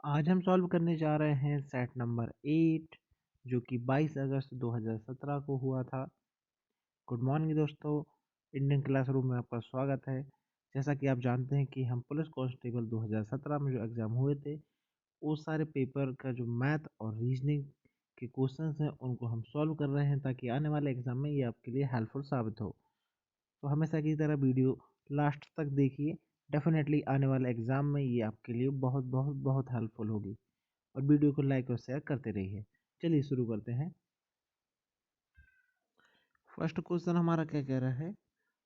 आज हम सॉल्व करने जा रहे हैं सेट नंबर 8 जो कि 22 अगस्त 2017 को हुआ था। गुड मॉर्निंग दोस्तों, इंडियन क्लासरूम में आपका स्वागत है। जैसा कि आप जानते हैं कि हम पुलिस कांस्टेबल 2017 में जो एग्ज़ाम हुए थे वो सारे पेपर का जो मैथ और रीजनिंग के क्वेश्चंस हैं उनको हम सॉल्व कर रहे हैं ताकि आने वाले एग्ज़ाम में ये आपके लिए हेल्पफुल साबित हो। तो हमेशा की तरह वीडियो लास्ट तक देखिए। डेफिनेटली आने वाले एग्ज़ाम में ये आपके लिए बहुत बहुत बहुत हेल्पफुल होगी। और वीडियो को लाइक और शेयर करते रहिए। चलिए शुरू करते हैं। फर्स्ट क्वेश्चन हमारा क्या कह रहा है?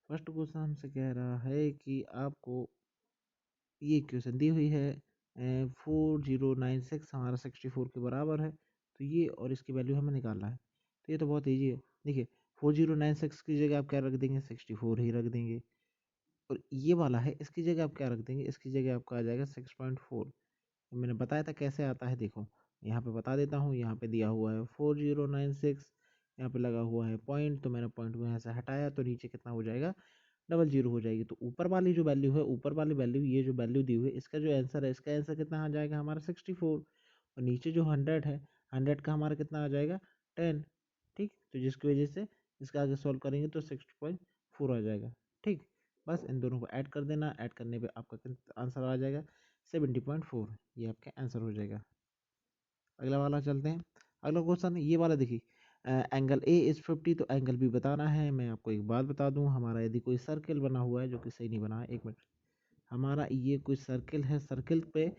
फर्स्ट क्वेश्चन हमसे कह रहा है कि आपको ये क्वेश्चन दी हुई है 4096 हमारा 64 के बराबर है। तो ये और इसकी वैल्यू हमें निकालना है। तो ये तो बहुत ईजी है। देखिए 4096 की जगह आप क्या रख देंगे? 64 ही रख देंगे। और ये वाला है इसकी जगह आप क्या रख देंगे? इसकी जगह आपका आ जाएगा 6.4। मैंने बताया था कैसे आता है, देखो यहाँ पे बता देता हूँ। यहाँ पे दिया हुआ है 4096, यहाँ पे लगा हुआ है पॉइंट, तो मैंने पॉइंट को यहाँ से हटाया तो नीचे कितना हो जाएगा? डबल जीरो हो जाएगी। तो ऊपर वाली जो वैल्यू है, ऊपर वाली वैल्यू, ये जो वैल्यू दी हुई है, इसका जो आंसर है, इसका आंसर कितना आ जाएगा हमारा? 64। और नीचे जो 100 है, 100 का हमारा कितना आ जाएगा? 10। ठीक, तो जिसकी वजह से इसका आगे सॉल्व करेंगे तो 6.4 आ जाएगा। ठीक, बस इन दोनों को ऐड कर देना। ऐड करने पे आपका आंसर आ जाएगा 70.4। ये आपका आंसर हो जाएगा। अगला वाला चलते हैं। अगला क्वेश्चन ये वाला देखिए, एंगल ए इज 50, तो एंगल बी बताना है। मैं आपको एक बात बता दूं, हमारा यदि कोई सर्किल बना हुआ है, जो कि सही नहीं बना है, एक मिनट, हमारा ये कोई सर्किल है, सर्किल पे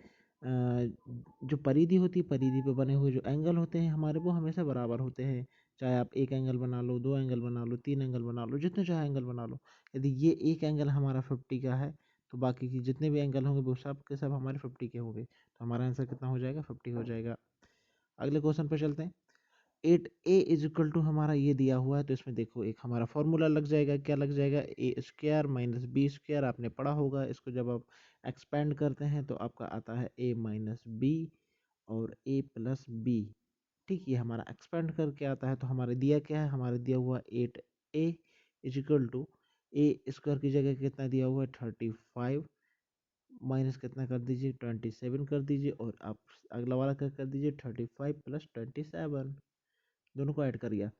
जो परिधि होती है, परिधि पे बने हुए जो एंगल होते हैं हमारे, वो हमेशा बराबर होते हैं। चाहे आप एक एंगल बना लो, दो एंगल बना लो, तीन एंगल बना लो, जितने चाहे एंगल बना लो। यदि ये एक एंगल हमारा 50 का है तो बाकी की जितने भी एंगल होंगे वो सब के सब हमारे 50 के होंगे। तो हमारा आंसर कितना हो जाएगा? 50 हो जाएगा। अगले क्वेश्चन पर चलते हैं। 8a इज इक्वल टू हमारा ये दिया हुआ है, तो इसमें देखो एक हमारा फॉर्मूला लग जाएगा। क्या लग जाएगा? ए स्क्वायर माइनस बी स्क्वायर, आपने पढ़ा होगा इसको। जब आप एक्सपेंड करते हैं तो आपका आता है a माइनस बी और a प्लस बी। ठीक, ये हमारा एक्सपेंड करके आता है। तो हमारे दिया क्या है? हमारे दिया हुआ 8a is equal to a square की जगह कितना दिया हुआ है? 35 माइनस कितना कर दीजिए? 27 कर दीजिए। और आप अगला वाला क्या कर दीजिए? 35 प्लस 27, दोनों को ऐड करिए।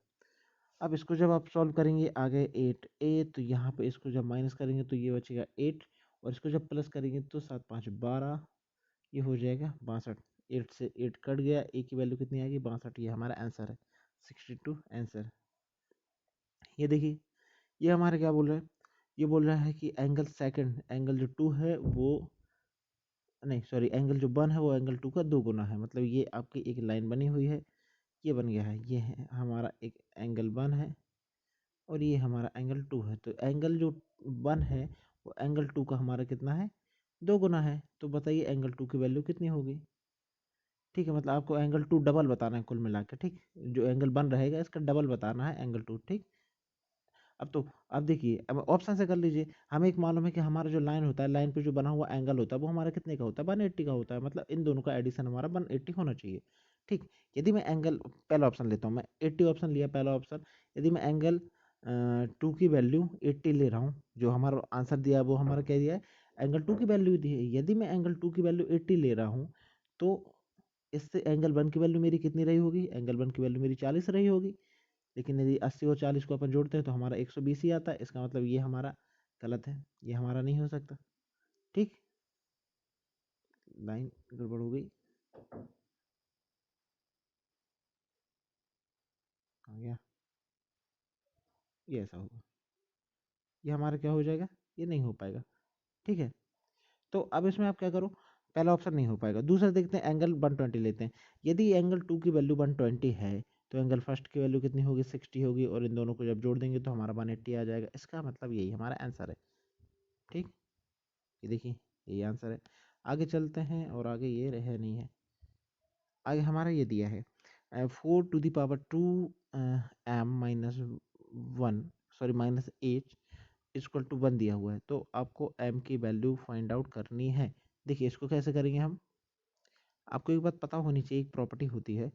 अब इसको जब आप सॉल्व करेंगे आगे 8a, तो यहाँ पे इसको जब माइनस करेंगे तो ये बचेगा 8, और इसको जब प्लस करेंगे तो 7 5 12, ये हो जाएगा 62। 8 से 8 कट गया, a की वैल्यू कितनी आएगी? 62। ये हमारा आंसर है, 62 आंसर। ये देखिए, ये हमारे क्या बोल रहा है? ये बोल रहा है कि एंगल सेकंड, एंगल जो 2 है वो, नहीं सॉरी, एंगल जो 1 है वो एंगल 2 का 2 गुना है। मतलब ये आपकी एक लाइन बनी हुई है, ये बन गया है। ये है हमारा एक एंगल 1 है और ये हमारा एंगल 2 है। तो एंगल जो 1 है वो एंगल 2 का हमारा कितना है? 2 गुना है। तो बताइए एंगल 2 की वैल्यू कितनी होगी? ठीक है, मतलब आपको एंगल 2 डबल बताना है कुल मिला के। ठीक, जो एंगल 1 रहेगा इसका डबल बताना है एंगल 2। ठीक, अब तो अब देखिए, अब ऑप्शन से कर लीजिए। हमें एक मालूम है कि हमारा जो लाइन होता है, लाइन पे जो बना हुआ एंगल होता है वो हमारा कितने का होता है? 180 का होता है। मतलब इन दोनों का एडिशन हमारा 180 होना चाहिए। ठीक, यदि मैं एंगल, पहला ऑप्शन लेता हूँ मैं, 80 ऑप्शन लिया पहला ऑप्शन। यदि मैं एंगल 2 की वैल्यू 80 ले रहा हूँ, जो हमारा आंसर दिया है वो हमारा क्या दिया है? एंगल 2 की वैल्यू दी है। यदि मैं एंगल 2 की वैल्यू 80 ले रहा हूँ तो इससे एंगल 1 की वैल्यू मेरी कितनी रही होगी? एंगल 1 की वैल्यू मेरी 40 रही होगी। लेकिन यदि 80 और 40 को अपन जोड़ते हैं तो हमारा 120 ही आता है। इसका मतलब ये हमारा गलत है, ये हमारा नहीं हो सकता। ठीक, लाइन गड़बड़ हो गई, आ गया, ये ऐसा होगा, ये हमारा क्या हो जाएगा? ये नहीं हो पाएगा। ठीक है, तो अब इसमें आप क्या करो? पहला ऑप्शन नहीं हो पाएगा। दूसरा देखते हैं, एंगल 120 लेते हैं। यदि एंगल 2 की वैल्यू 120 है तो एंगल फर्स्ट की वैल्यू कितनी होगी? 60 होगी। और इन दोनों को जब जोड़ देंगे तो हमारा 180 आ जाएगा। इसका मतलब यही हमारा आंसर है। ठीक, ये देखिए, यही आंसर है। आगे चलते हैं, और आगे ये रहे नहीं है। आगे हमारा ये दिया है 4 to the power 2 minus 1, sorry minus 8 equal to 1 दिया हुआ है। तो आपको m की वैल्यू फाइंड आउट करनी है। देखिए इसको कैसे करेंगे हम? आपको एक बात पता होनी चाहिए, एक प्रॉपर्टी होती है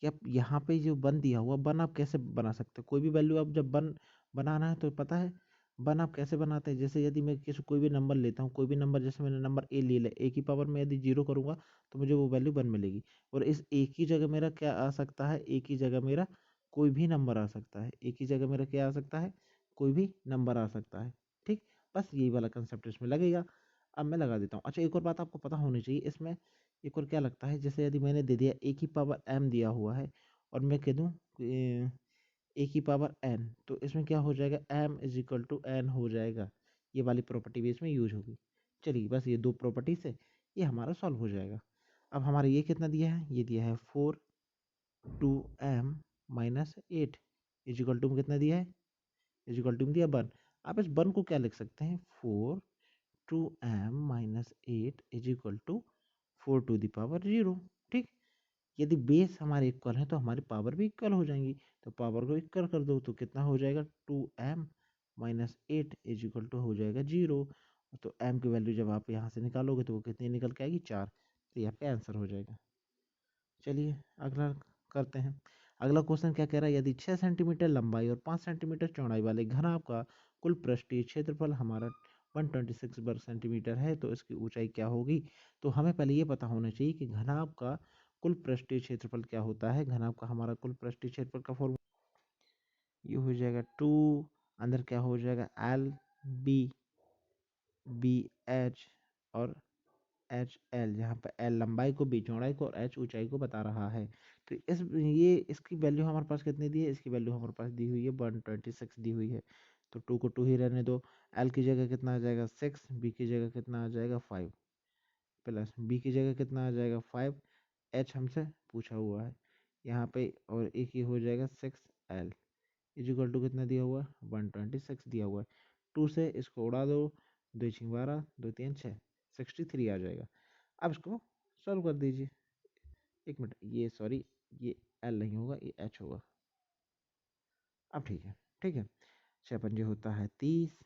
कि आप यहाँ पे जो 1 दिया हुआ 1 आप कैसे बना सकते हो? कोई भी वैल्यू आप जब 1 बनाना है तो पता है वन आप कैसे बनाते हैं, जैसे यदि मैं किसी कोई भी नंबर लेता हूँ, कोई भी नंबर, जैसे मैंने नंबर ए ले लिया, ए की पावर में यदि 0 करूँगा तो मुझे वो वैल्यू 1 मिलेगी। और इस ए की जगह मेरा क्या आ सकता है, ए की जगह मेरा कोई भी नंबर आ सकता है, ए की जगह मेरा क्या आ सकता है, कोई भी नंबर आ सकता है। ठीक, बस यही वाला कंसेप्ट इसमें लगेगा। अब मैं लगा देता हूँ। अच्छा, एक और बात आपको पता होनी चाहिए इसमें, एक और क्या लगता है, जैसे यदि मैंने दे दिया ए की पावर m दिया हुआ है और मैं कह दूँ ए की पावर n, तो इसमें क्या हो जाएगा, m is equal to n हो जाएगा। ये वाली प्रॉपर्टी भी इसमें यूज होगी। चलिए, बस ये दो प्रॉपर्टी से ये हमारा सॉल्व हो जाएगा। अब हमारा ये कितना दिया है, ये दिया है 4 2m minus 8 is equal to कितना दिया है, इज इक्वल टू दिया 1। आप इस 1 को क्या लिख सकते हैं, 4 2m minus 8 is equal to 4 to the power 0। ठीक, यदि बेस हमारे इक्वल है तो हमारी पावर भी इक्वल हो जाएंगी, तो पावर को इक्वल कर दो तो कितना हो जाएगा, 2m minus 8 is equal to हो जाएगा 0। तो m की वैल्यू जब आप यहाँ से निकालोगे तो वो कितनी निकल के आएगी, 4। तो ये आपका आंसर हो जाएगा। चलिए अगला करते हैं। अगला क्वेश्चन क्या कह रहा है, यदि 6 सेंटीमीटर लंबाई और 5 सेंटीमीटर चौड़ाई वाले घनाभ का कुल पृष्ठीय क्षेत्रफल हमारा 126 वर्ग सेंटीमीटर है तो इसकी ऊंचाई क्या होगी। तो हमें पहले ये पता होना चाहिए कि घनाभ का कुल पृष्ठीय क्षेत्रफल क्या होता है। घनाभ का हमारा कुल पृष्ठीय क्षेत्रफल का फॉर्मूला ये हो जाएगा 2, अंदर क्या हो जाएगा, एल बी बी एच और एच एल, जहाँ पे एल लंबाई को, बी चौड़ाई को और एच ऊंचाई को बता रहा है। तो इसकी वैल्यू हमारे पास कितनी दी है, इसकी वैल्यू हमारे पास दी हुई है 126 दी हुई है। तो 2 को 2 ही रहने दो। एल की जगह कितना आ जाएगा 6, बी की जगह कितना आ जाएगा 5, प्लस बी की जगह कितना आ जाएगा 5, एच हमसे पूछा हुआ है यहाँ पे, और एक ही हो जाएगा 6 एल इज इक्वल टू कितना दिया हुआ है 126 दिया हुआ है। 2 से इसको उड़ा दो, 2 6 12, 2 3 6, 63 आ जाएगा। अब इसको सॉल्व कर दीजिए। एक मिनट, ये सॉरी, ये एल नहीं होगा, ये एच होगा। अब ठीक है, ठीक है। 6 पंजे होता है 30,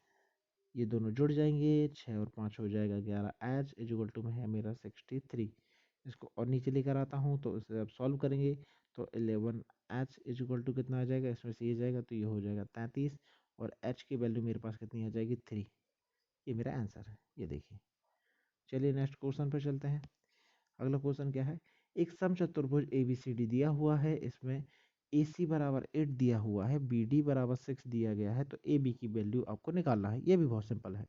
ये दोनों जुड़ जाएंगे, 6 और 5 हो जाएगा 11, एच इज इक्वल टू में है मेरा 63। इसको और नीचे लेकर आता हूँ तो इसे अब सॉल्व करेंगे तो 11 एच इज इक्वल टू कितना आ जाएगा, इसमें से ये जाएगा तो ये हो जाएगा 33, और एच की वैल्यू मेरे पास कितनी आ जाएगी 3। ये मेरा आंसर है, ये देखिए। चलिए नेक्स्ट क्वेश्चन पर चलते हैं। अगला क्वेश्चन क्या है, एक समचतुर्भुज एबीसीडी दिया हुआ है, इसमें AC बराबर 8 दिया हुआ है, BD बराबर 6 दिया गया है, तो AB की वैल्यू आपको निकालना है। ये भी बहुत सिंपल है।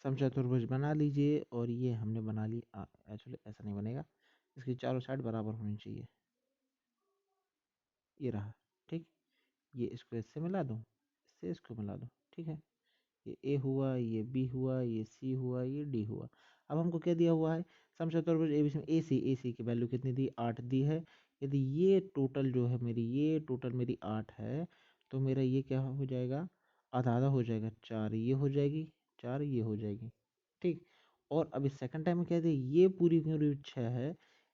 समचतुर्भुज बना लीजिए, और ये हमने बना ली। एक्चुअली ऐसा नहीं बनेगा, इसकी चारों साइड बराबर होनी चाहिए। ये रहा, ठीक। ये इसको इससे मिला दूँ, इससे इसको मिला दूँ, ठीक है। ये ए हुआ, ये बी हुआ, ये सी हुआ, ये डी हुआ। अब हमको क्या दिया हुआ है, समचतुर्भुज एबीसी में ए सी की वैल्यू कितनी दी, 8 दी है। यदि ये टोटल जो है मेरी, ये टोटल मेरी 8 है, तो मेरा ये क्या हो जाएगा, आधा आधा हो जाएगा, 4 ये हो जाएगी, 4 ये हो जाएगी, ठीक। और अभी सेकंड टाइम में क्या दिया, ये पूरी पूरी 6 है,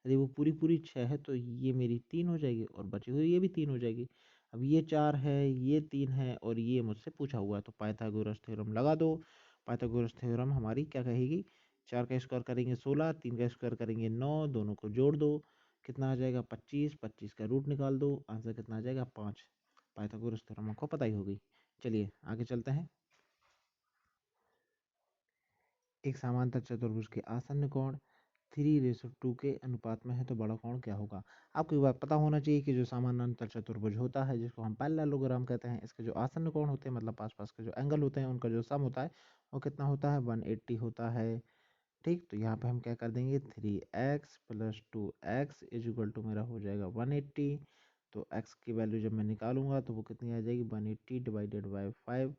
यदि वो पूरी पूरी 6 है तो ये मेरी 3 हो जाएगी, और बची हुई ये भी 3 हो जाएगी। अब ये 4 है, ये 3 है, और ये मुझसे पूछा हुआ है, तो पाइथागोरस थ्योरम लगा दो। पाइथागोरस थ्योरम हमारी क्या कहेगी, 4 का स्क्वायर करेंगे 16, 3 का स्क्वायर करेंगे 9, दोनों को जोड़ दो, कितना आ जाएगा 25, 25 का रूट निकाल दो, आंसर कितना आ जाएगा 5। पाइथागोरस थ्योरम आपको पता ही होगी। चलिए आगे चलते हैं। एक समांतर चतुर्भुज के आसन्न कोण 3:2 के अनुपात में है तो बड़ा कोण क्या होगा। आपको ये बात पता होना चाहिए कि जो समानांतर चतुर्भुज होता है, जिसको हम पैरेललोग्राम कहते हैं, इसके जो आसन्न कोण होते हैं, मतलब पास पास के जो एंगल होते हैं, उनका जो सम होता है वो कितना होता है, 180 होता है। ठीक, तो यहाँ पे हम क्या कर देंगे, 3x plus 2x is equal to मेरा हो जाएगा 180। तो x की वैल्यू जब मैं निकालूंगा तो वो कितनी आ जाएगी, 180 डिवाइडेड बाई 5,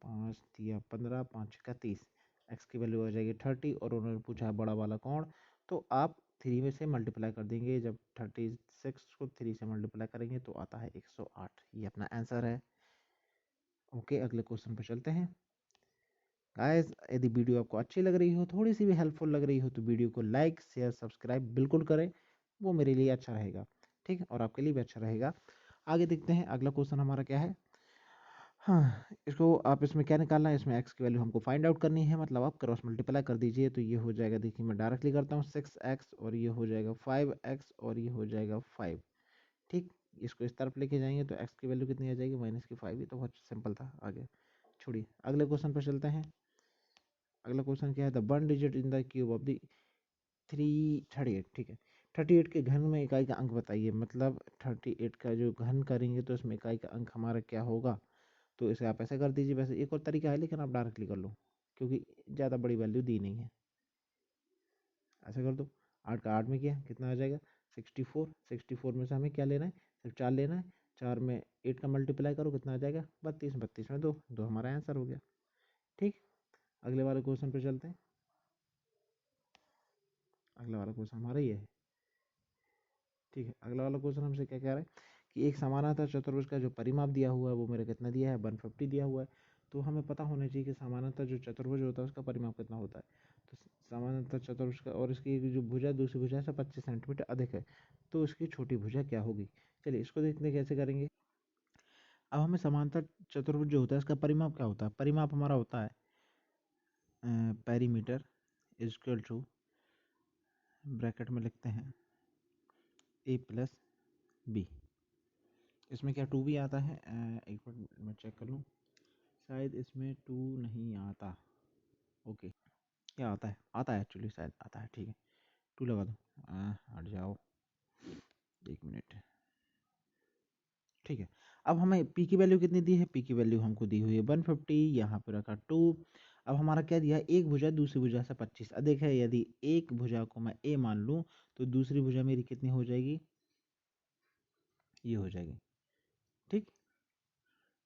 5 दिया 15, 5 का 30, एक्स की वैल्यू आ जाएगी 30, और उन्होंने पूछा है बड़ा वाला कौन, तो आप 3 में से मल्टीप्लाई कर देंगे। जब 36 को 3 से मल्टीप्लाई करेंगे तो आता है 108। ये अपना आंसर है। ओके, अगले क्वेश्चन पर चलते हैं। गाइस, यदि वीडियो आपको अच्छी लग रही हो, थोड़ी सी भी हेल्पफुल लग रही हो, तो वीडियो को लाइक शेयर सब्सक्राइब बिल्कुल करें, वो मेरे लिए अच्छा रहेगा, ठीक है, और आपके लिए भी अच्छा रहेगा। आगे देखते हैं अगला क्वेश्चन हमारा क्या है। हाँ, इसको आप इसमें क्या निकालना है, इसमें एक्स की वैल्यू हमको फाइंड आउट करनी है, मतलब आप क्रॉस मल्टीप्लाई कर दीजिए तो ये हो जाएगा, देखिए मैं डायरेक्टली करता हूँ, 6x और ये हो जाएगा 5x और ये हो जाएगा 5। ठीक, इसको इस तरफ लेके जाएंगे तो x की वैल्यू कितनी आ जाएगी, -5। ये तो बहुत सिंपल था, आगे छोड़िए, अगले क्वेश्चन पर चलते हैं। अगला क्वेश्चन क्या है, the one digit in the cube of the 338। ठीक है, 38 के घन में इकाई का अंक बताइए। मतलब 38 का जो घन करेंगे तो उसमें इकाई का अंक हमारा क्या होगा। तो इसे आप ऐसे कर दीजिए। वैसे एक और तरीका है लेकिन आप डायरेक्टली कर लो क्योंकि ज़्यादा बड़ी वैल्यू दी नहीं है। ऐसे कर दो, 8 का 8 में किया कितना आ जाएगा 64। 64 में से हमें क्या लेना है, सिर्फ 4 लेना है। 4 में 8 का मल्टीप्लाई करो कितना आ जाएगा 32। 32 में 2, 2 हमारा आंसर हो गया। ठीक, अगले वाले क्वेश्चन पे चलते हैं। अगला वाला क्वेश्चन हमारा ये है। ठीक है, अगला वाला क्वेश्चन हमसे क्या कह रहा है कि एक समानांतर चतुर्भुज का जो परिमाप दिया हुआ है वो मेरे कितना दिया है 150 दिया हुआ है। तो हमें पता होना चाहिए कि समानांतर जो चतुर्भुज होता है उसका परिमाप कितना होता है। तो समानांतर चतुर्भुज का और इसकी जो भुजा दूसरी भुजा से 25 सेंटीमीटर अधिक है तो उसकी छोटी भुजा क्या होगी। चलिए इसको देखते हैं कैसे करेंगे। अब हमें समांतर चतुर्भुज जो होता है इसका परिमाप क्या होता है। परिमाप हमारा होता है पेरीमीटर इक्वल टू, ब्रैकेट में लिखते हैं ए प्लस बी। इसमें क्या 2 भी आता है, एक मिनट मैं चेक कर लूँ, शायद इसमें 2 नहीं आता। ओके, क्या आता है, आता है एक्चुअली, शायद आता है। ठीक है 2 लगा दो, हट जाओ 1 मिनट। ठीक है, अब हमें पी की वैल्यू कितनी दी है, पी की वैल्यू हमको दी हुई है 150, यहाँ पे रखा 2। अब हमारा क्या दिया है, एक भुजा दूसरी भुजा से 25 अधिक है। यदि एक भुजा को मैं ए मान लूँ तो दूसरी भुजा मेरी कितनी हो जाएगी, ये हो जाएगी। ठीक,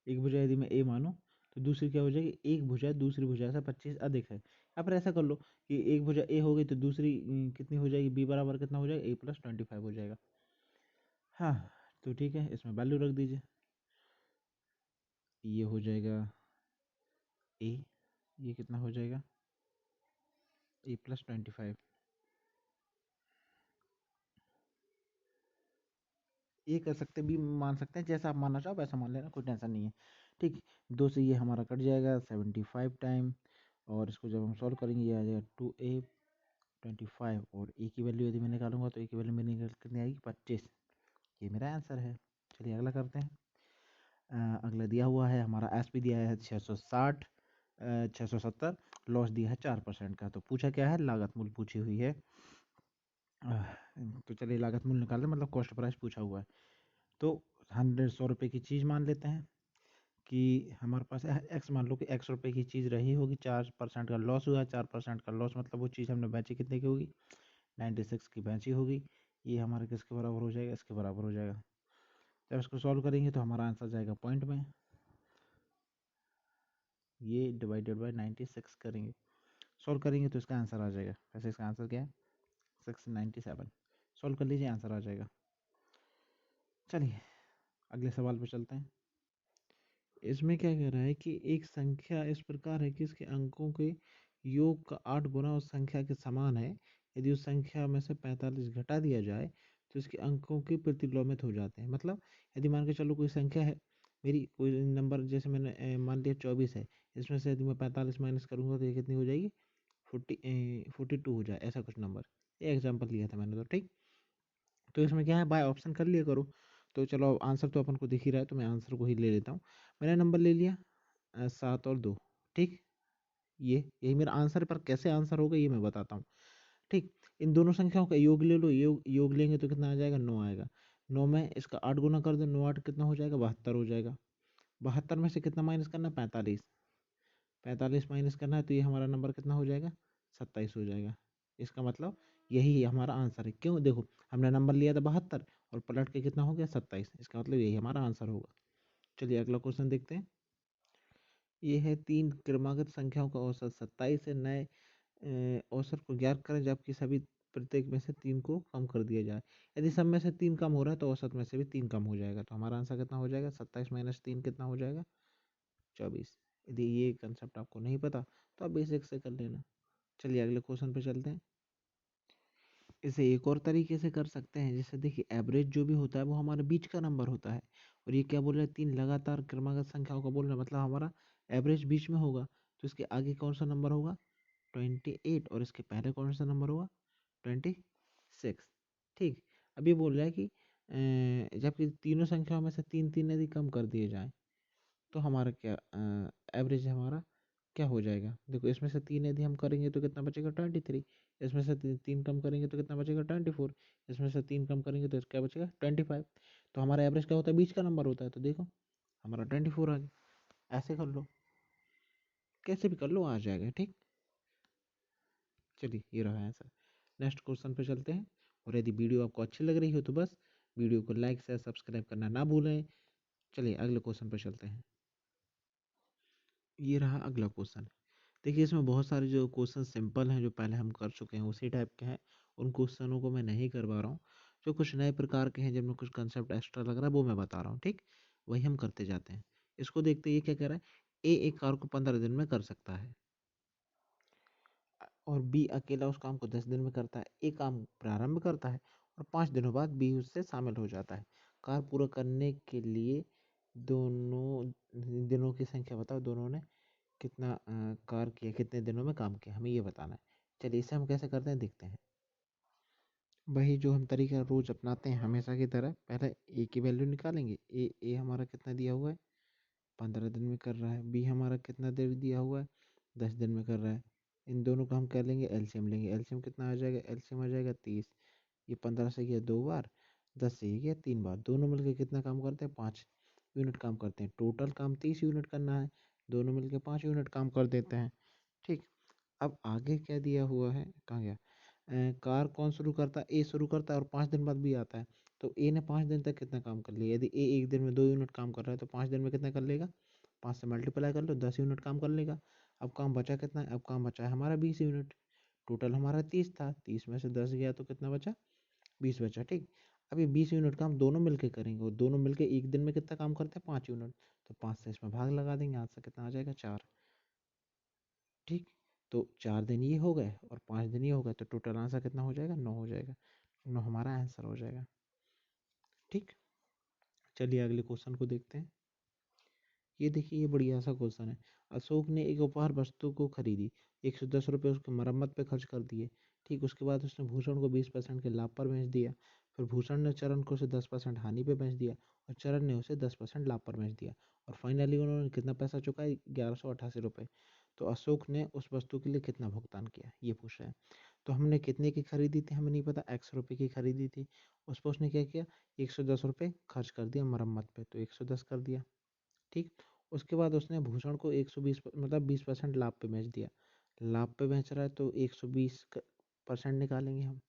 एक भुजा यदि मैं ए मानूं तो दूसरी क्या हो जाएगी, एक भुजा दूसरी भुजा से 25 अधिक है। या फिर ऐसा कर लो कि एक भुजा ए हो गई तो दूसरी कितनी हो जाएगी, बी बराबर कितना हो जाएगा, ए प्लस 25 हो जाएगा। हाँ, तो ठीक है इसमें वैल्यू रख दीजिए। ये हो जाएगा ए, ये कितना हो जाएगा ए प्लस 25। ये कर सकते हैं, बी मान सकते हैं, जैसा आप मानना चाहो वैसा मान लेना, कोई टेंशन नहीं है। ठीक, 2 से ये हमारा कट जाएगा 75 टाइम, और इसको जब हम सॉल्व करेंगे ये आ जाएगा 2a 25, और ए की वैल्यू यदि मैं निकालूंगा तो ए की वैल्यू मेरी कितनी आएगी 25। ये मेरा आंसर है। चलिए अगला करते हैं। अगला दिया हुआ है हमारा एस पी दिया है 660, 670, लॉस दिया है 4% का। तो पूछा क्या है, लागत मूल्य पूछी हुई है। तो चलिए लागत मूल्य निकाल लें, मतलब कॉस्ट प्राइस पूछा हुआ है। तो 100 रुपये की चीज़ मान लेते हैं कि हमारे पास एक्स, मान लो कि एक्स रुपये की चीज़ रही होगी, 4% का लॉस हुआ। 4% का लॉस मतलब वो चीज़ हमने बेची कितने की होगी, 96 की बेची होगी। ये हमारे किसके बराबर हो जाएगा, इसके बराबर हो जाएगा। जब इसको सॉल्व करेंगे तो हमारा आंसर जाएगा पॉइंट में, ये डिवाइडेड बाय 96 करेंगे, सॉल्व करेंगे तो इसका आंसर आ जाएगा। वैसे इसका आंसर क्या है 697। सॉल्व कर लीजिए, आंसर आ जाएगा। चलिए अगले सवाल पे चलते हैं। इसमें क्या कह रहा है कि एक संख्या इस प्रकार है कि इसके अंकों के योग का 8 गुना उस संख्या के समान है। यदि उस संख्या में से 45 घटा दिया जाए तो इसके अंकों के प्रतिलोमित हो जाते हैं। मतलब यदि मान के चलो कोई संख्या है मेरी, कोई नंबर, जैसे मैंने मान लिया 24 है, इसमें से यदि मैं 45 माइनस करूंगा तो ये कितनी हो जाएगी 42 हो जाए, ऐसा कुछ नंबर। ये एग्जाम्पल लिया था मैंने, तो ठीक। तो इसमें क्या है, बाय ऑप्शन कर लिया करो। तो चलो आंसर तो अपन को दिख ही रहा है तो मैं आंसर को ही ले लेता हूँ। मैंने नंबर ले लिया 7 और 2। ठीक, ये यही मेरा आंसर है, पर कैसे आंसर होगा ये मैं बताता हूँ। ठीक, इन दोनों संख्याओं का योग ले लो, योग लेंगे तो कितना आ जाएगा 9 आएगा। 9 में इसका 8 गुना कर दो, 9 8 कितना हो जाएगा 72 हो जाएगा। 72 में से कितना माइनस करना है 45, 45 माइनस करना है तो ये हमारा नंबर कितना हो जाएगा 27 हो जाएगा। इसका मतलब यही हमारा आंसर है। क्यों, देखो हमने नंबर लिया था 72 और पलट के कितना हो गया 27, इसका मतलब यही हमारा आंसर होगा। चलिए अगला क्वेश्चन देखते हैं। ये है 3 क्रमागत संख्याओं का औसत 27 है। नए औसत को ज्ञात करें जबकि सभी प्रत्येक में से 3 को कम कर दिया जाए। यदि सब में से 3 कम हो रहा है तो औसत में से भी 3 कम हो जाएगा। तो हमारा आंसर कितना हो जाएगा 27 माइनस 3 कितना हो जाएगा 24। यदि ये कंसेप्ट आपको नहीं पता तो आप बेसिक से कर लेना। चलिए अगले क्वेश्चन पे चलते हैं। इसे एक और तरीके से कर सकते हैं, जैसे देखिए एवरेज जो भी होता है वो हमारे बीच का नंबर होता है, और ये क्या बोल रहा है 3 लगातार क्रमागत संख्याओं का बोल रहा है, मतलब हमारा एवरेज बीच में होगा। तो इसके आगे कौन सा नंबर होगा 28, और इसके पहले कौन सा नंबर होगा 26। ठीक, अब ये बोल रहा है कि जबकि तीनों संख्याओं में से 3 3 यदि कम कर दिए जाए तो हमारा क्या एवरेज हमारा क्या हो जाएगा? देखो इसमें से 3 यदि हम करेंगे तो कितना बचेगा? 23। इसमें से 3 कम करेंगे तो कितना बचेगा? 24। इसमें से 3 कम करेंगे तो क्या बचेगा? 25। तो हमारा एवरेज क्या होता है? बीच का नंबर होता है। तो देखो हमारा 24 आ गया। ऐसे कर लो, कैसे भी कर लो, आ जाएगा। ठीक, चलिए ये रहा आंसर। नेक्स्ट क्वेश्चन पे चलते हैं। और यदि वीडियो आपको अच्छी लग रही हो तो बस वीडियो को लाइक शेयर सब्सक्राइब करना ना भूलें। चलिए अगले क्वेश्चन पे चलते हैं। ये रहा अगला क्वेश्चन। देखिए इसमें बहुत सारे जो क्वेश्चन सिंपल हैं, जो पहले हम कर चुके हैं उसी टाइप के हैं। उन क्वेश्चनों को मैं नहीं करवा रहा हूँ। जो कुछ नए प्रकार के हैं, जिनमें कुछ कंसेप्ट एक्स्ट्रा लग रहा है, वो मैं बता रहा हूँ। ठीक, वही हम करते जाते हैं। इसको देखते ही ये क्या कह रहा है? ए एक कार को 15 दिन में कर सकता है और बी अकेला उस काम को 10 दिन में करता है। ए काम प्रारंभ करता है और 5 दिनों बाद बी उससे शामिल हो जाता है। कार पूरा करने के लिए दोनों दिनों की संख्या बताओ। दोनों ने कितना कार किया, कितने दिनों में काम किया, हमें ये बताना है। चलिए इसे हम कैसे करते हैं देखते हैं। वही जो हम तरीका रोज अपनाते हैं हमेशा की तरह, पहले ए की वैल्यू निकालेंगे। ए हमारा कितना दिया हुआ है? 15 दिन में कर रहा है। बी हमारा कितना देर दिया हुआ है? 10 दिन में कर रहा है। इन दोनों का हम कर लेंगे एलसीएम लेंगे। एलसीएम कितना आ जाएगा? एलसीएम आ जाएगा 30। ये 15 से किया 2 बार, 10 से ये किया 3 बार। दोनों मिलकर कितना काम करते हैं? 5 यूनिट काम करते हैं। टोटल काम 30 यूनिट करना है, दोनों मिलकर 5 यूनिट काम कर देते हैं। ठीक, अब आगे क्या दिया हुआ है? कहाँ गया? कार कौन शुरू करता है? ए शुरू करता है और 5 दिन बाद भी आता है। तो ए ने 5 दिन तक कितना काम कर लिया? यदि ए एक दिन में 2 यूनिट काम कर रहा है तो 5 दिन में कितना कर लेगा? 5 से मल्टीप्लाई कर लो, 10 यूनिट काम कर लेगा। अब काम बचा कितना है? अब काम बचा है हमारा 20 यूनिट। टोटल हमारा 30 था, 30 में से 10 गया तो कितना बचा? 20 बचा। ठीक, अब ये 20 यूनिट काम दोनों मिलके करेंगे और दोनों मिलके एक दिन में कितना काम करते हैं? 5 यूनिट। तो 5 से इसमें भाग लगा देंगे, आंसर कितना आ जाएगा? 4। ठीक, तो 4 दिन ये हो गए और 5 दिन ये हो गए, तो टोटल आंसर कितना हो जाएगा? 9 हो जाएगा। 9 हमारा आंसर हो जाएगा। ठीक, चलिए अगले क्वेश्चन को देखते हैं। ये देखिए, ये बढ़िया सा क्वेश्चन है। अशोक ने एक उपहार वस्तु को खरीदी, 110 रुपये उसके मरम्मत पे खर्च कर दिए। ठीक, उसके बाद उसने भूषण को 20% के लाभ पर बेच दिया। फिर भूषण ने चरण को उसे 10% हानि पे बेच दिया और चरण ने उसे 10% लाभ पर बेच दिया। और फाइनली उन्होंने कितना पैसा चुकाया? 1188 रुपये। तो अशोक ने उस वस्तु के लिए कितना भुगतान किया, ये पूछ रहा है। तो हमने कितने की खरीदी थी हमें नहीं पता, x रुपये की खरीदी थी। उस पर उसने क्या किया? 110 रुपये खर्च कर दिया मरम्मत पे, तो 110 कर दिया। ठीक, उसके बाद उसने भूषण को 120 मतलब 20% लाभ पे बेच दिया। लाभ पे बेच रहा है तो 120% निकालेंगे हम।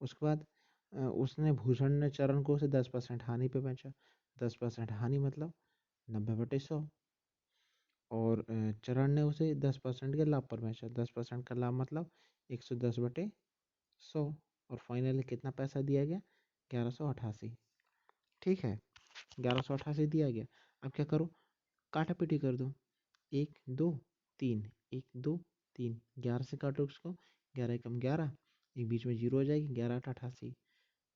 उसके बाद उसने भूषण ने चरण को उसे 10% हानि पे बेचा। 10% हानि मतलब 90/100। और चरण ने उसे 10% के लाभ पर बेचा। 10% का लाभ मतलब 110/100। और फाइनली कितना पैसा दिया गया? 1188। ठीक है, 1188 दिया गया। अब क्या करो? काटा पीटी कर दो। 1 2 3, 1 2 3, 11 से काटो उसको। 11 एकम 11, एक बीच में जीरो हो जाएगी। 11 8 88।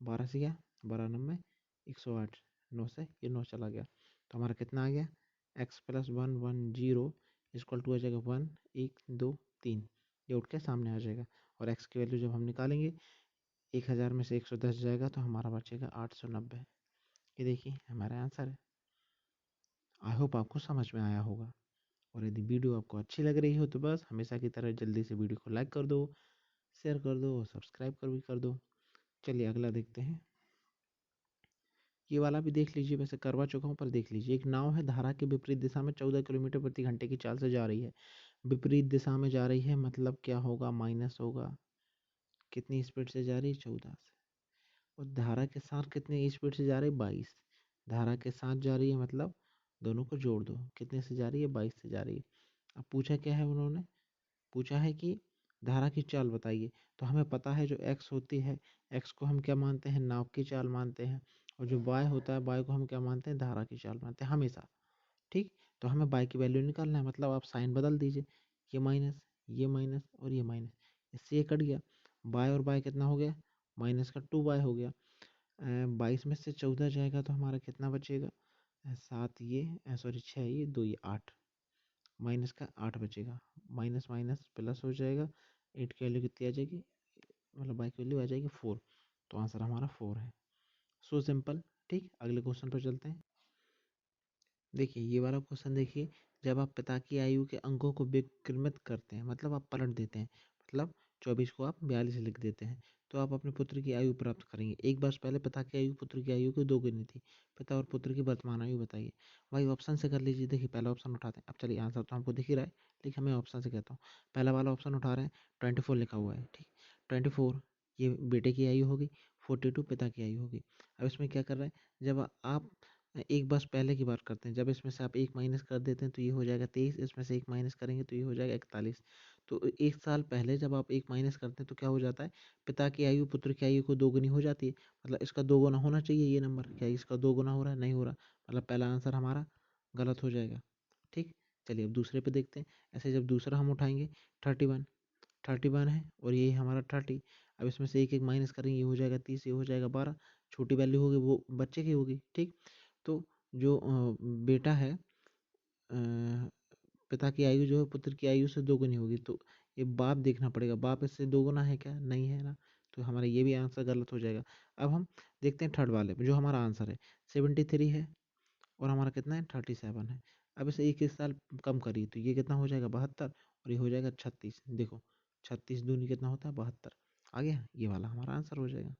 12 से गया, 12 9 108। 9 से ये 9 चला गया, तो हमारा कितना आ गया? x+1 1 0 इक्वल टू आ जाएगा 1 1 2 3। ये उठ के सामने आ जाएगा। और x की वैल्यू जब हम निकालेंगे, 1000 में से 110 जाएगा तो हमारा बचेगा 890। ये देखिए हमारा आंसर है। आई होप आपको समझ में आया होगा। और यदि वीडियो आपको अच्छी लग रही हो तो बस हमेशा की तरह जल्दी से वीडियो को लाइक कर दो, शेयर कर दो और सब्सक्राइब कर भी कर दो। चलिए अगला देखते हैं। ये वाला भी देख लीजिए, वैसे करवा चुका हूँ पर देख लीजिए। एक नाव है, धारा के विपरीत दिशा में 14 किलोमीटर प्रति घंटे की चाल से जा रही है। विपरीत दिशा में जा रही है मतलब क्या होगा? माइनस होगा। कितनी स्पीड से जा रही है? 14 से। और धारा के साथ कितनी स्पीड से जा रही है? 22। धारा के साथ जा रही है मतलब दोनों को जोड़ दो, कितने से जा रही है? 22 से जा रही है। अब पूछा क्या है उन्होंने? पूछा है कि धारा की चाल बताइए। तो हमें पता है जो x होती है, x को हम क्या मानते हैं? नाव की चाल मानते हैं। और जो y होता है, y को हम क्या मानते हैं? धारा की चाल मानते हैं हमेशा। ठीक, तो हमें y की वैल्यू निकालना है, मतलब आप साइन बदल दीजिए। ये माइनस, ये माइनस और ये माइनस, इससे ये कट गया। y और y कितना हो गया? माइनस का 2y हो गया। 22 में से 14 जाएगा तो हमारा कितना बचेगा? 7 ये सॉरी 6 ये 2 ये 8। माइनस का 8 बचेगा। माइनस माइनस प्लस हो जाएगा। 8 की वैल्यू कितनी आ जाएगी? मतलब बाई की वैल्यू आ जाएगी 4। तो आंसर हमारा 4 है। So simple. ठीक, अगले क्वेश्चन पर चलते हैं। देखिए ये वाला क्वेश्चन देखिए, जब आप पिता की आयु के अंकों को विक्रमित करते हैं, मतलब आप पलट देते हैं, मतलब 24 को आप 42 लिख देते हैं, तो आप अपने पुत्र की आयु प्राप्त करेंगे। एक वर्ष पहले पिता की आयु पुत्र की आयु की दोगुनी थी। पिता और पुत्र की वर्तमान आयु बताइए। भाई ऑप्शन से कर लीजिए। देखिए पहला ऑप्शन उठाते हैं। अब चलिए आंसर तो हमको दिख ही रहा है, लेकिन मैं ऑप्शन से कहता हूँ। पहला वाला ऑप्शन उठा रहे हैं, 24 लिखा हुआ है, ठीक। 24 ये बेटे की आयु होगी, 42 पिता की आयु होगी। अब इसमें क्या कर रहे हैं, जब आप एक बस पहले की बात करते हैं, जब इसमें से आप एक माइनस कर देते हैं तो ये हो जाएगा 23, इसमें से एक माइनस करेंगे तो ये हो जाएगा 41। तो एक साल पहले जब आप एक माइनस करते हैं तो क्या हो जाता है, पिता की आयु पुत्र की आयु को दोगुनी हो जाती है। मतलब इसका दो गुना होना चाहिए ये नंबर, क्या इसका दो गुना हो रहा है, नहीं हो रहा, मतलब पहला आंसर हमारा गलत हो जाएगा, ठीक। चलिए अब दूसरे पे देखते हैं। ऐसे जब दूसरा हम उठाएंगे, 31, 31 है और ये हमारा 30। अब इसमें से एक एक माइनस करेंगे, ये हो जाएगा 30, ये हो जाएगा 12। छोटी वैल्यू होगी वो बच्चे की होगी, ठीक। तो जो बेटा है, पिता की आयु जो है पुत्र की आयु से दोगुनी होगी, तो ये बाप देखना पड़ेगा, बाप इससे दोगुना है क्या, नहीं है ना, तो हमारा ये भी आंसर गलत हो जाएगा। अब हम देखते हैं थर्ड वाले में, जो हमारा आंसर है 73 है और हमारा कितना है 37 है। अब इसे एक साल कम करिए तो ये कितना हो जाएगा 72 और ये हो जाएगा 36। देखो 36 दूनी कितना होता है 72, आ गया, ये वाला हमारा आंसर हो जाएगा,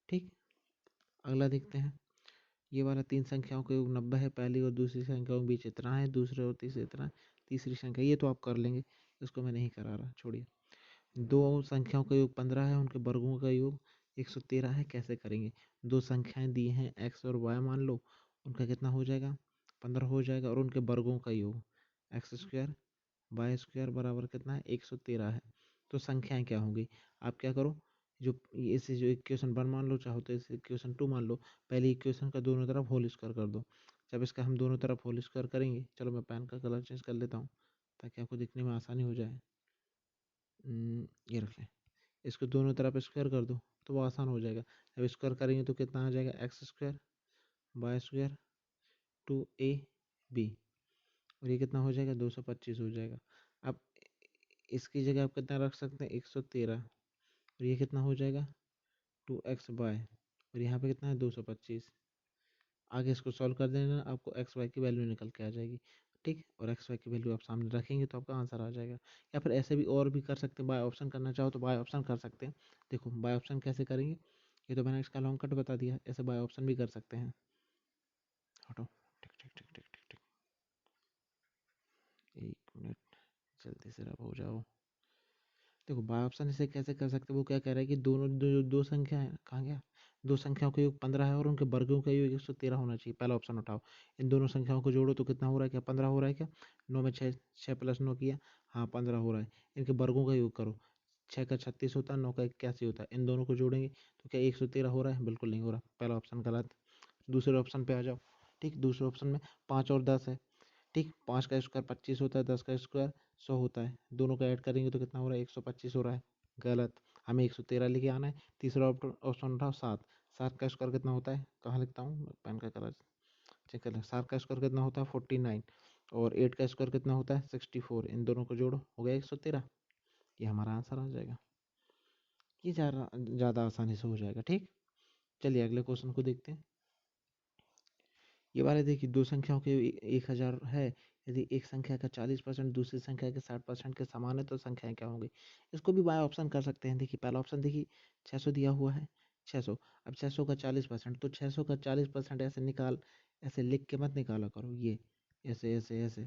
ठीक। अगला देखते हैं। ये वाला तीन संख्याओं का योग 90 है, पहली और दूसरी संख्याओं के बीच इतना है, दूसरे और तीसरे इतना है, तीसरी संख्या ये तो आप कर लेंगे, इसको मैं नहीं करा रहा, छोड़िए। दो संख्याओं का योग 15 है, उनके वर्गों का योग 113 है, कैसे करेंगे। दो संख्याएं दी हैं एक्स और वाई मान लो, उनका कितना हो जाएगा 15 हो जाएगा, और उनके वर्गों का योग एक्स स्क्वायर वाई स्क्वायर बराबर कितना है 113 है। तो संख्याएं क्या होंगी, आप क्या करो, जो इसे जो इक्वेशन 1 मान लो, चाहो तो इसे इक्वेशन 2 मान लो। पहले इक्वेशन का दोनों तरफ होल स्क्वायर कर दो। जब इसका हम दोनों तरफ होल स्क्वायर करेंगे, चलो मैं पेन का कलर चेंज कर लेता हूँ ताकि आपको दिखने में आसानी हो जाए। ये रख लें, इसको दोनों तरफ स्क्वायर कर दो तो वो आसान हो जाएगा। जब स्क्वायर करेंगे तो कितना आ जाएगा x square Y square 2ab, और ये कितना हो जाएगा 225 हो जाएगा। अब इसकी जगह आप कितना रख सकते हैं 113, और ये कितना हो जाएगा 2x/, और यहाँ पे कितना है 225। आगे इसको सॉल्व कर देना, आपको एक्स वाई की वैल्यू निकल के आ जाएगी, ठीक। और एक्स वाई की वैल्यू आप सामने रखेंगे तो आपका आंसर आ जाएगा। या फिर ऐसे भी और भी कर सकते हैं, बाय ऑप्शन करना चाहो तो बाय ऑप्शन कर सकते हैं। देखो बाय ऑप्शन कैसे करेंगे, ये तो मैंने इसका लॉन्ग कट बता दिया, ऐसे बाय ऑप्शन भी कर सकते हैं। हटो, टिक टिक टिक टिक टिक टिक, 1 मिनट, जल्दी से रब हो जाओ। देखो बाय ऑप्शन इसे कैसे कर सकते हैं, वो क्या कह रहा है कि दोनों दो संख्या है, कहाँ गया, दो संख्याओं का योग 15 है और उनके वर्गों का योग 113 होना चाहिए। पहला ऑप्शन उठाओ, इन दोनों संख्याओं को जोड़ो तो कितना हो रहा है, क्या 15 हो रहा है क्या, 9 में 6, 6 + 9 किया, हाँ 15 हो रहा है। इनके वर्गों का योग करो, 6 का 36 होता है, 9 का 81 होता है, इन दोनों को जोड़ेंगे तो क्या 113 हो रहा है, बिल्कुल नहीं हो रहा, पहला ऑप्शन गलत। दूसरे ऑप्शन पे आ जाओ, ठीक। दूसरे ऑप्शन में 5 और 10 है, ठीक। 5 का स्क्वायर 25 होता है, 10 का स्क्वायर 100 होता है, दोनों का ऐड करेंगे तो कितना हो रहा है 125 हो रहा है, गलत। हमें 113 लेके आना है। तीसरा ऑप्शन उठाओ 7, 7 का स्क्वायर कितना होता है, कहाँ लिखता हूँ, पेन का कलर चेक कर लें। 7 का स्क्वायर कितना होता है 49, और 8 का स्क्वायर कितना होता है 64, इन दोनों को जोड़ो हो गया 113, ये हमारा आंसर आ जाएगा। ये ज़्यादा आसानी से हो जाएगा, ठीक। चलिए अगले क्वेश्चन को देखते हैं। ये वाले देखिए, दो संख्याओं के 1000 है, यदि एक संख्या का 40% दूसरी संख्या के 60% के समान है तो संख्याएं क्या होंगी। इसको भी बाय ऑप्शन कर सकते हैं। देखिए पहला ऑप्शन देखिए 600 दिया हुआ है, 600। अब 600 का 40%, तो 600 का 40% ऐसे निकाल, ऐसे लिख के मत निकाला करो, ये ऐसे ऐसे ऐसे,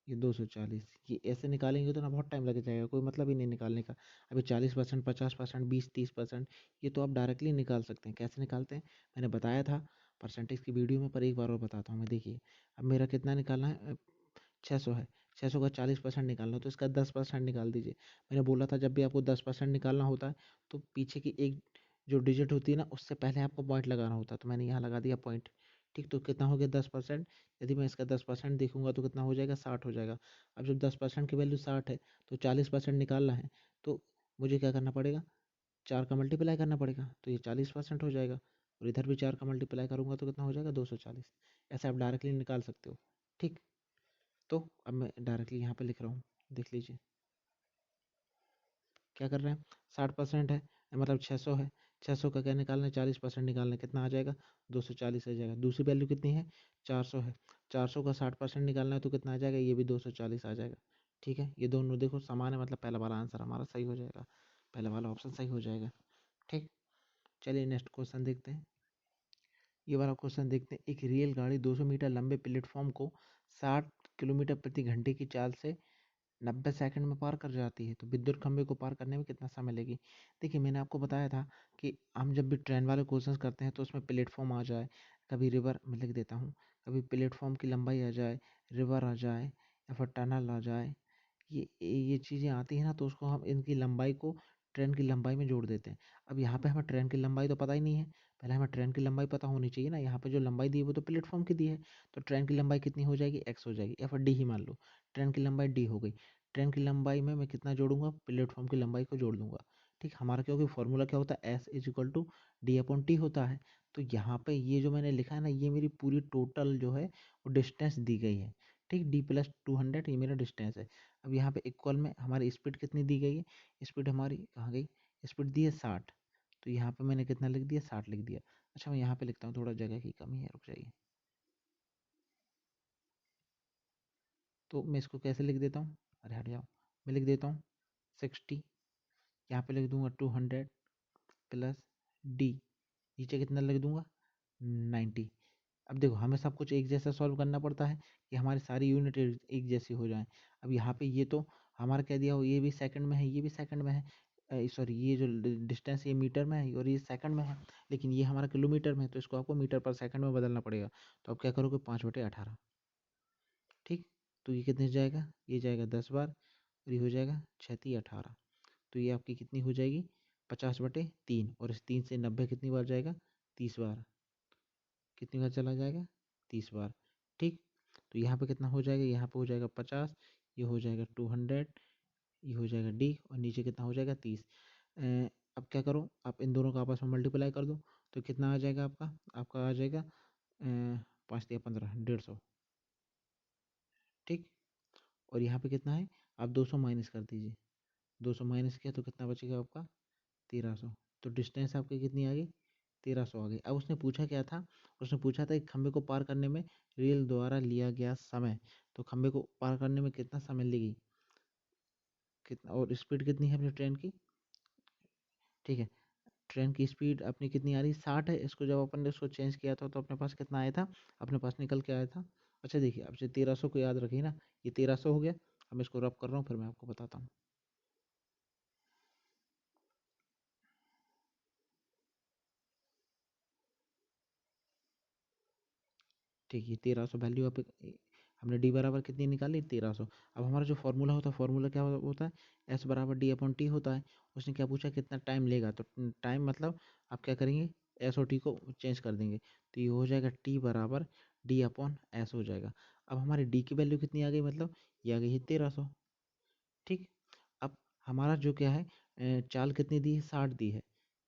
ये 240, ये ऐसे निकालेंगे तो ना बहुत टाइम लग जाएगा, कोई मतलब ही नहीं निकालने का। अभी 40%, 50%, 20-30%, ये तो आप डायरेक्टली निकाल सकते हैं। कैसे निकालते हैं, मैंने बताया था परसेंटेज की वीडियो में, पर एक बार और बताता हूँ मैं। देखिए अब मेरा कितना निकालना है, 600 है, 600 का 40% निकालना है तो इसका 10% निकाल दीजिए। मैंने बोला था जब भी आपको 10% निकालना होता है तो पीछे की एक जो डिजिट होती है ना, उससे पहले आपको पॉइंट लगाना होता है, तो मैंने यहाँ लगा दिया पॉइंट, ठीक। तो कितना हो गया 10%, यदि मैं इसका 10% देखूंगा तो कितना हो जाएगा 60 हो जाएगा। अब जब 10% की वैल्यू 60 है तो 40% निकालना है, तो मुझे क्या करना पड़ेगा, 4 का मल्टीप्लाई करना पड़ेगा, तो ये 40% हो जाएगा। और इधर भी 4 का मल्टीप्लाई करूंगा तो कितना हो जाएगा 240। ऐसे आप डायरेक्टली निकाल सकते हो, ठीक। तो अब मैं डायरेक्टली यहाँ पे लिख रहा हूँ, देख लीजिए क्या कर रहे हैं। 60% है, मतलब 600 है, 600 का क्या निकालना है 40% निकालना है, कितना आ जाएगा 240 आ जाएगा। दूसरी वैल्यू कितनी है 400 है, 400 का 60% निकालना है तो कितना आ जाएगा, ये भी 240 आ जाएगा। ठीक है, ये दोनों देखो समान है, मतलब पहला वाला आंसर हमारा सही हो जाएगा, पहला वाला ऑप्शन सही हो जाएगा। ठीक, चलिए नेक्स्ट क्वेश्चन देखते हैं। ये वाला क्वेश्चन देखते हैं। एक रेलगाड़ी 200 मीटर लंबे प्लेटफॉर्म को 60 किलोमीटर प्रति घंटे की चाल से 90 सेकंड में पार कर जाती है, तो विद्युत खंभे को पार करने में कितना समय लेगी। देखिए मैंने आपको बताया था कि हम जब भी ट्रेन वाले क्वेश्चंस करते हैं तो उसमें प्लेटफॉर्म आ जाए, कभी रिवर, मैं लिख देता हूँ, कभी प्लेटफॉर्म की लंबाई आ जाए, रिवर आ जाए, या फिर टनल आ जाए, ये चीज़ें आती हैं ना, तो उसको हम इनकी लंबाई को ट्रेन की लंबाई में जोड़ देते हैं। अब यहाँ पे हमें ट्रेन की लंबाई तो पता ही नहीं है, पहले हमें ट्रेन की लंबाई पता होनी चाहिए ना। यहाँ पे जो लंबाई दी है वो तो प्लेटफॉर्म की दी है, तो ट्रेन की लंबाई कितनी हो जाएगी, एक्स हो जाएगी, या फिर डी ही मान लो, ट्रेन की लंबाई डी हो गई। ट्रेन की लंबाई में मैं कितना जोड़ूंगा, प्लेटफॉर्म की लंबाई को जोड़ दूंगा। ठीक, हमारा क्योंकि फॉर्मूला क्या होता है, S is equal to D upon T होता है। तो यहाँ पे ये जो मैंने लिखा है ना, ये मेरी पूरी टोटल जो है वो डिस्टेंस दी गई है। ठीक, डी प्लस 200 ये मेरा डिस्टेंस है। अब यहाँ पे इक्वल में हमारी स्पीड कितनी दी गई है, स्पीड हमारी कहाँ गई, स्पीड दी है 60, तो यहाँ पे मैंने कितना लिख दिया, 60 लिख दिया। अच्छा मैं यहाँ पे लिखता हूँ, थोड़ा जगह की कमी है, रुक जाइए। तो मैं इसको कैसे लिख देता हूँ, अरे हट जाओ, मैं लिख देता हूँ 60, यहाँ पे लिख दूंगा 200 प्लस डी, नीचे कितना लिख दूंगा 90। अब देखो हमें सब कुछ एक जैसा सॉल्व करना पड़ता है कि हमारी सारी यूनिट एक जैसी हो जाए। अब यहाँ पे ये तो हमारा कह दिया हो, ये भी सेकंड में है, ये भी सेकंड में है, सॉरी ये जो डिस्टेंस ये मीटर में है और ये सेकंड में है, लेकिन ये हमारा किलोमीटर में है, तो इसको आपको मीटर पर सेकंड में बदलना पड़ेगा। तो आप क्या करोगे, 5/18। ठीक, तो ये कितने जाएगा, ये जाएगा 10 बार, और ये हो जाएगा 6×18, तो ये आपकी कितनी हो जाएगी, 50/3, और इस 3 से 90 कितनी बार जाएगा, 30 बार, कितनी बार चला जाएगा, 30 बार। ठीक, तो यहाँ पे कितना हो जाएगा, यहाँ पे हो जाएगा 50, ये हो जाएगा 200, ये हो जाएगा डी, और नीचे कितना हो जाएगा 30। अब क्या करो, आप इन दोनों का आपस में मल्टीप्लाई कर दो, तो कितना आ जाएगा आपका, आपका आ जाएगा 5×15 150। ठीक, और यहाँ पे कितना है, आप 200 माइनस कर दीजिए, 200 माइनस किया तो कितना बचेगा आपका, 1300। तो डिस्टेंस आपकी कितनी आ गई, 1300 आ गई। अब उसने पूछा क्या था, उसने पूछा था कि खंबे को पार करने में रेल द्वारा लिया गया समय, तो खंबे को पार करने में कितना समय लेगी, कितना, और स्पीड कितनी है अपनी ट्रेन की। ठीक है, ट्रेन की स्पीड अपनी कितनी आ रही है, 60 है। इसको जब अपन ने इसको चेंज किया था तो अपने पास कितना आया था, अपने पास निकल के आया था, अच्छा देखिए अब से 1300 को याद रखिए ना, ये 1300 हो गया। अब मैं इसको रब कर रहा हूँ, फिर मैं आपको बताता हूँ। ठीक है, 1300 वैल्यू आप हमने डी बराबर कितनी निकाली, 1300। अब हमारा जो फॉर्मूला होता है, फॉर्मूला क्या होता है, एस बराबर डी अपॉन टी होता है। उसने क्या पूछा, कितना टाइम लेगा, तो टाइम मतलब आप क्या करेंगे, एस और टी को चेंज कर देंगे, तो ये हो जाएगा टी बराबर डी अपॉन एस हो जाएगा। अब हमारी डी की वैल्यू कितनी आ गई, मतलब ये आ गई है 1300। ठीक, अब हमारा जो क्या है, चाल कितनी दी है, 60 दी है,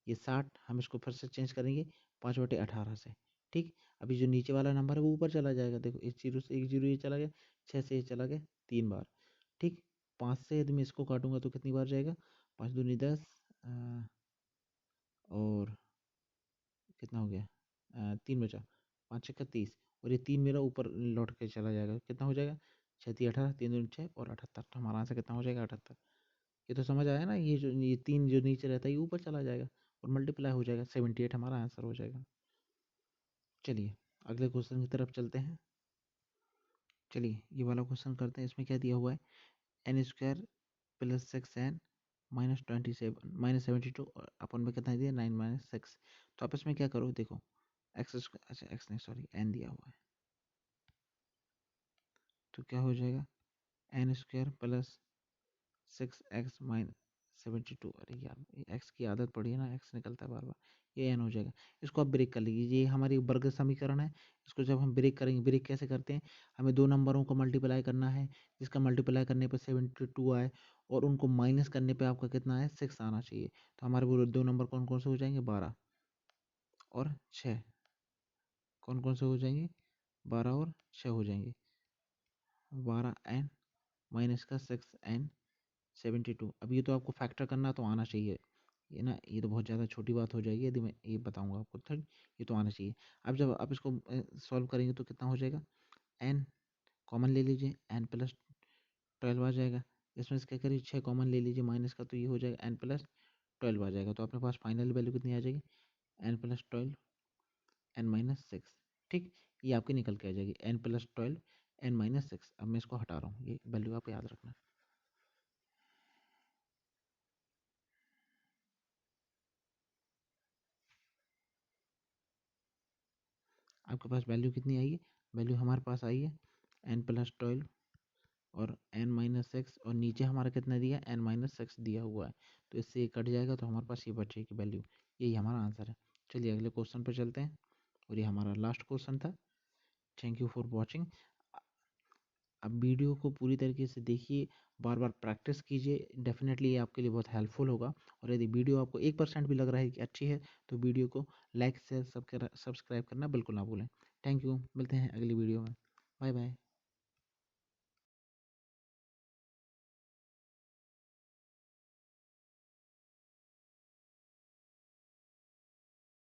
ये 60 हम इसको फिर से चेंज करेंगे 5/18 से। ठीक, अभी जो नीचे वाला नंबर है वो ऊपर चला जाएगा, देखो इस जीरो से एक जीरो ये चला गया, 6 से ये चला गया 3 बार। ठीक, 5 से यदि मैं इसको काटूंगा तो कितनी बार जाएगा, 5 दूनी 10, और कितना हो गया, 3 बचा, 5×6 = 30, और ये 3 मेरा ऊपर लौट के चला जाएगा, कितना हो जाएगा, 6×3 = 18, 3×2 = 6 और 78, तो हमारा आंसर कितना हो जाएगा, 78। ये तो समझ आया ना, ये 3 जो नीचे रहता है ये ऊपर चला जाएगा और मल्टीप्लाई हो जाएगा, 78 हमारा आंसर हो जाएगा। चलिए अगले क्वेश्चन की तरफ चलते हैं। चलिए ये वाला क्वेश्चन करते हैं। इसमें क्या दिया हुआ है, n² + 6n - 27 - 72 अपन में कितना दिया, 9 - 6। तो आप इसमें क्या करो, देखो अच्छा एक्स नहीं सॉरी n दिया हुआ है, तो क्या हो जाएगा, n² + 6x - 72, अरे यार एक्स की आदत पड़ी है ना, एक्स निकलता है बार बार, ये एन हो जाएगा। इसको आप ब्रेक कर लीजिए, ये हमारी वर्ग समीकरण है। इसको जब हम ब्रेक करेंगे, ब्रेक कैसे करते हैं, हमें दो नंबरों को मल्टीप्लाई करना है, जिसका मल्टीप्लाई करने पर 72 आए और उनको माइनस करने पे आपका कितना है, 6 आना चाहिए। तो हमारे वो दो नंबर कौन कौन से हो जाएंगे, 12 और 6, कौन कौन से हो जाएंगे, 12 और 6 हो जाएंगे, 12n माइनस का 6n 72। अब ये तो आपको फैक्टर करना तो आना चाहिए, ये ना, ये तो बहुत ज़्यादा छोटी बात हो जाएगी यदि मैं ये बताऊंगा आपको, थर्ड, ये तो आना चाहिए। अब जब आप इसको सॉल्व करेंगे तो कितना हो जाएगा, n कॉमन ले लीजिए, n प्लस 12 आ जाएगा। इसमें से क्या करिए 6 कॉमन ले लीजिए माइनस का, तो ये हो जाएगा n प्लस 12 आ जाएगा। तो अपने पास फाइनल वैल्यू कितनी आ जाएगी, n प्लस 12 n माइनस 6। ठीक, ये आपकी निकल के आ जाएगी n प्लस 12 n माइनस 6। अब मैं इसको हटा रहा हूँ, ये वैल्यू आप याद रखना। आपके पास वैल्यू कितनी आई है, वैल्यू हमारे पास आई है n प्लस 12 और n माइनस 6, और नीचे हमारा कितना दिया, n माइनस 6 दिया हुआ है। तो इससे ये कट जाएगा, तो हमारे पास ये बचेगी वैल्यू। यही हमारा आंसर है। चलिए अगले क्वेश्चन पर चलते हैं, और ये हमारा लास्ट क्वेश्चन था। Thank you for watching. अब वीडियो को पूरी तरीके से देखिए, बार बार प्रैक्टिस कीजिए, डेफिनेटली ये आपके लिए बहुत हेल्पफुल होगा। और यदि वीडियो आपको 1% भी लग रहा है कि अच्छी है, तो वीडियो को लाइक शेयर सब्सक्राइब करना बिल्कुल ना भूलें। थैंक यू, मिलते हैं अगली वीडियो में। Bye bye.